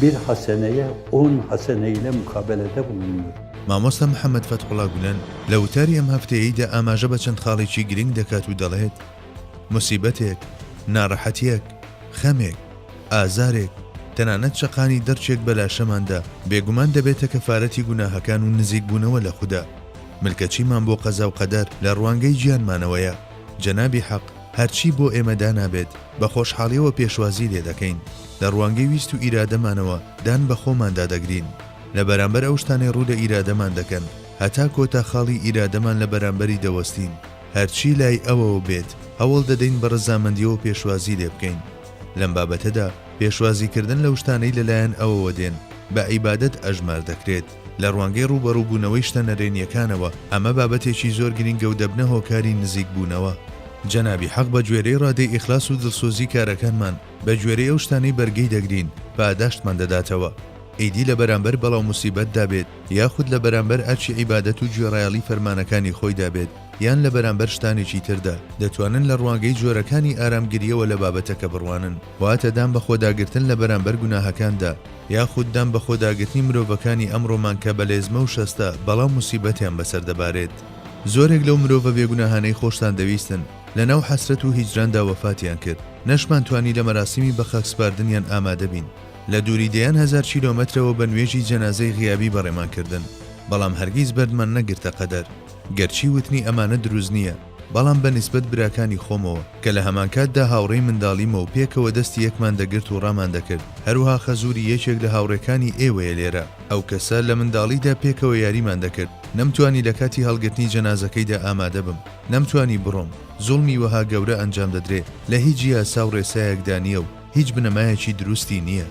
bir haseneye 10 haseneyle mukabelede bulunuyor. مامۆستا محەممەد فەتحوڵا گولەن لە وتاری ئەم هەفتەیەیدا ئاماژە بە چەند خاڵێکی گرنگ دەکات و دەڵێت موسیبەتێک، ناڕەحەتیەک، خەمێک، ئازارێک، تەنانەت شەقانی دەرچێک بەلاشەماندا بێگومان دەبێتە کەفارەتی گوناهەکان و نزیک بوونەوە لە خودا. ملکەچیمان بۆ قەزا و قەدەر لە ڕوانگەی گیانمانەوەیە. جەنابی حەق هەرچی بۆ ئێمەدا نابێت بە خۆشحاڵیەوە پێشوازی لێ دەکەین. لە ڕوانگەی ویست و ئیرادەمانەوە دان بە خۆماندا دەگرین. لە بەرامبەر ئەو شتانەی ڕوو لە ئیرادەمان دەکەن هەتا کۆتا خاڵی ئیرادەمان لە بەرامبەری دەوەستین. هەرچی لای ئەوەوە بێت هەوڵ دەدەین بە ڕەزامەندیەوە پێشوازی لێ بکەین. لەم بابەتەدا پێشوازیکردن لەو شتانەی لەلایەن ئەوەوە دێن بە عیبادەت ئەژمار دەکرێت. لە ڕوانگەی ڕوبەڕووبوونەوەی شتە نەرێنیەکانەوە ئەمە بابەتێکی زۆر گرنگە و دەبنە هۆکاری نزیک بوونەوە. جەنابی حەق بە گوێرەی ڕادەی ئیخلاس و دڵسۆزی کارەکانمان بە گوێرەی ئەو شتانەی بەرگەی دەگرین پاداشتمان دەداتەوە. ئیدی لە بەرامبەر بەڵاو موسیبەت دابێت یاخود لە بەرامبەر ئەرچی عیبادەت و گوێڕایەڵی فەرمانەکانی خۆی دابێت یان لە بەرامبەر شتانێکی تردا دەتوانن لە ڕوانگەی جۆرەکانی ئارامگریەوە لە بابەتەکە بڕوانن. واتە دام بە خۆداگرتن لە بەرامبەر گوناهەکاندا یاخود دام بە خۆداگرتنی مرۆڤەکانی ئەمڕۆمان کە بە لێزمە و شەستە بەڵام موسیبەتیان بەسەر دەبارێت. زۆرێک لەو مرۆڤە بێگوناهانەی خۆشتان دەویستن لەناو حەسرەت و هیجراندا وەفاتیان کرد. نەشمان توانی لە مەراسیمی بە خاک سپاردنیان ئامادە بین. لە دووری دەیان 1000 کیلۆمەترەوە بە نوێژی جەنازەی غیابی بەڕێمانکردن. بەڵام هەرگیز بەردمان نەگرتە قەدەر. گەرچی وتنی ئەمانە دروست نییە، بەڵام بە نیسبەت براکانی خۆمەوە کە لە هەمان کاتدا هاوڕێی منداڵیمە و پێکەوە دەستی یەکمان دەگرت و ڕامان دەکرد. هەروها خەزوری یەکێک لە هاوڕێکانی ئێوەیە لێرە. ئەو کەسە لە منداڵیدا پێکەوە یاریمان دەکرد. نەمتوانی لە کاتی هەڵگرتنی جەنازەکەیدا ئامادە بم. نەمتوانی بڕۆم. زوڵمی وەها گەورە ئەنجام دەدرێت لە هیچ یاسا و ڕێسایەکدا نییە و هیچ بنەمایەکی دروستی نییە.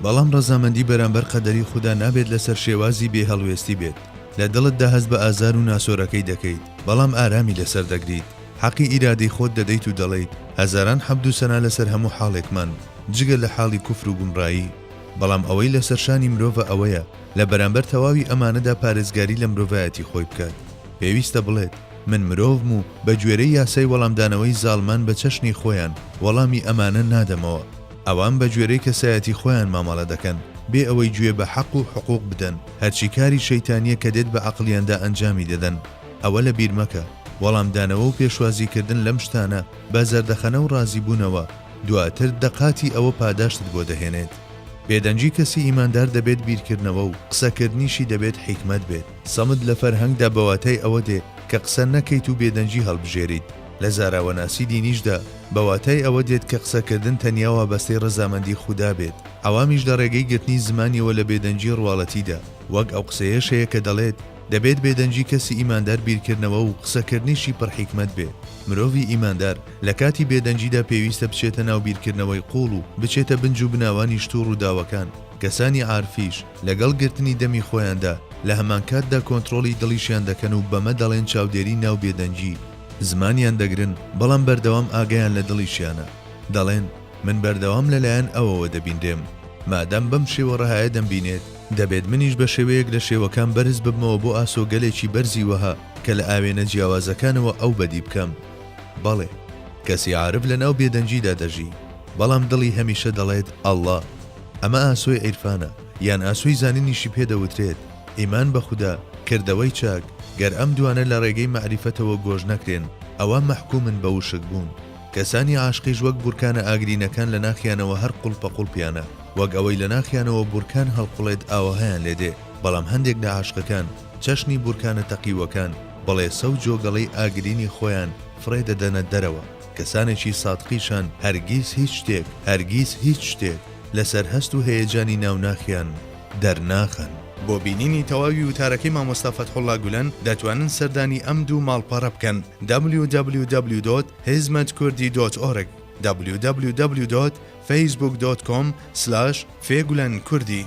بەڵام ڕەزامەندی بەرامبەر قەدەری خوددا نابێت لەسەر شێوازی بێ هەڵوێستی بێت. لە دڵتدا هەست بە ئازار و ناسۆرەکەی دەکەیت، بەڵام ئارامی لەسەر دەگریت. حەقی ئیرادەی خۆت دەدەیت و دەڵێیت هەزاران حەمد و سەنا لەسەر هەموو حاڵێکمان جگە لە حاڵی کوفر و گومڕایی. بەڵام ئەوەی لەسەر شانی مرۆڤە ئەوەیە لە بەرامبەر تەواوی ئەمانەدا پارێزگاری لە مرۆڤایەتی خۆی بکات. پێویستە بڵێت من مرۆڤم و بە گوێرەی یاسای وەڵامدانەوەی زاڵمان بە چەشنی خۆیان وەڵامی ئەمانە نادەمەوە. ئەوان بە گوێرەی کەسایەتی خۆیان مامەڵە دەکەن بێ ئەوەی گوێ بە حەق و حقوق بدەن. هەرچی کاری شەیتانیە کە دێت بە عەقڵیاندا ئەنجامی دەدەن. ئەوە لە بیر مەکە. وەڵامدانەوە و پێشوازیکردن لەم شتانە بە زەردەخەنە و ڕازیبوونەوە دواتر دەقاتی ئەوە پاداشتت بۆ دەهێنێت. بێدەنجی کەسی ئیماندار دەبێت بیرکردنەوە و قسەکردنیشی دەبێت حیکمت بێت. سەمت لە فەرهەنگدا بەواتای ئەوە دێ کە قسە نەکەیت و بێدەنجی هەڵبژێریت. لە زاراوەناسی دینیشدا بەواتای ئەوە دێت کە قسەکردن تەنیاوە بەستەی ڕەزامەندی خوددا بێت. ئەوامیش لە ڕێگەی گرتنی زمانیەوە لە بێدەنجی ڕواڵەتیدا وەک ئەو قسەیەشەیە کە دەڵێت دەبێت بێدەنجی کەسی ئیماندار بیرکردنەوە و قسەکردنیشی پڕحیکمت بێت. مرۆڤی ئیماندار لە کاتی بێدەنجیدا پێویستە بچێتە ناو بیرکردنەوەی قوڵ و بچێتە بنج و بناوانی شتوڕ و داوەکان. کەسانی عارفیش لەگەڵ گرتنی دەمی خۆیاندا لە هەمان کاتدا کۆنتڕۆڵی دڵیشیان دەکەن و بەمە دەڵێن چاودێری ناو بێدەنجی. زمانیان دەگرن بەڵام بەردەوام ئاگیان لە دڵیشیانە. دەڵێن من بەردەوام لەلایەن ئەوەوە دەبیندێم. مادام بەم شێوە ڕەهایە دەمبینێت دەبێت منیش بە شێوەیەک لە شێوەکان بەرز ببمەوە بۆ ئاسۆگەلێکی بەرزی وەها کە لە ئاوێنە جیاوازەکانەوە ئەو بەدی بکەم. بەڵێ کەسی عارف لە ناو بێدەنجیدا دەژی بەڵام دڵی هەمیشە دەڵێت ئەڵڵا. ئەمە ئاسۆی عیرفانە یان ئاسۆی زانینیشی پێدەوترێت. ئیمان بە خودا، کردەوەی چاک گەر ئەم دوانە لە ڕێگەی مەعریفەتەوە گۆژ نەکرێن ئەوە مەحکومن بە وشک بوون. کەسانی عاشقیش وەک بورکانە ئاگرینەکان لە ناخیانەوە هەر قوڵپە قوڵپیانە وەک ئەوەی لە ناخیانەوە بورکان هەڵقوڵێت ئاوەهەیان لێدێ. بەڵام هەندێک لە عاشقەکان چەشنی بورکانە تەقیوەکان بەڵێ سەو جۆگەڵەی ئاگرینی خۆیان فڕێ دەدەنە دەرەوە. کەسانێکی سادقیشان هەرگیز هیچ شتێک لەسەر هەست و هەیەجانی ناوناخیان دەرناخن. بۆ بینینی تەواوی وتارەکەی مامۆستا فەتحوڵڵا گولەن دەتوانن سەردانی ئەم دوو ماڵپەڕە بکەن www.hizmetkurdi.org www.facebook.com/fegulannkurdi